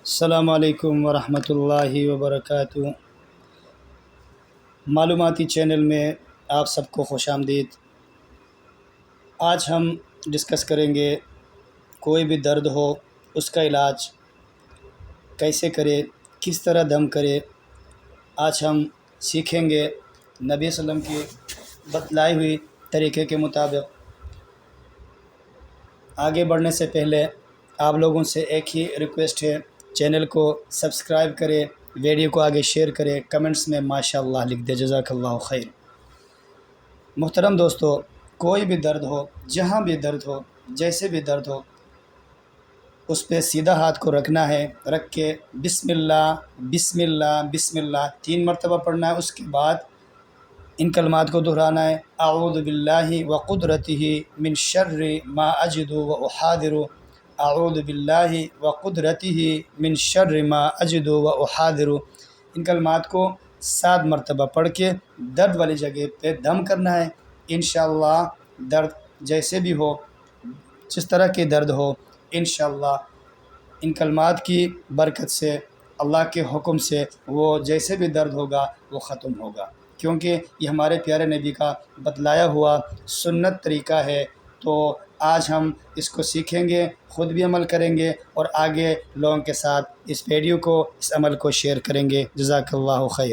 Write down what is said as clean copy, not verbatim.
السلام علیکم ورحمۃ اللہ وبرکاتہ۔ معلوماتی چینل میں آپ سب کو خوش آمدید۔ آج ہم ڈسکس کریں گے کوئی بھی درد ہو اس کا علاج کیسے کرے، کس طرح دم کرے۔ آج ہم سیکھیں گے نبی صلی اللہ علیہ وسلم کی بتلائی ہوئی طریقے کے مطابق۔ آگے بڑھنے سے پہلے آپ لوگوں سے ایک ہی ریکویسٹ ہے، چینل کو سبسکرائب کرے، ویڈیو کو آگے شیئر کرے، کمنٹس میں ماشاءاللہ لکھ دے، جزاک اللہ خیر۔ محترم دوستو، کوئی بھی درد ہو، جہاں بھی درد ہو، جیسے بھی درد ہو، اس پہ سیدھا ہاتھ کو رکھنا ہے، رکھ کے بسم اللہ بسم اللہ بسم اللہ 3 مرتبہ پڑھنا ہے۔ اس کے بعد ان کلمات کو دہرانا ہے، اعوذ باللہ وقدرتہ من شر ما اجد واحاذر، اعوذ باللہ وقدرتہ من شر ما اجد واحاذر۔ ان کلمات کو 7 مرتبہ پڑھ کے درد والی جگہ پہ دم کرنا ہے۔ انشاءاللہ درد جیسے بھی ہو، جس طرح کے درد ہو، انشاءاللہ ان کلمات کی برکت سے، اللہ کے حکم سے، وہ جیسے بھی درد ہوگا وہ ختم ہوگا، کیونکہ یہ ہمارے پیارے نبی کا بتلایا ہوا سنت طریقہ ہے۔ تو آج ہم اس کو سیکھیں گے، خود بھی عمل کریں گے اور آگے لوگوں کے ساتھ اس ویڈیو کو، اس عمل کو شیئر کریں گے۔ جزاک اللہ خیر۔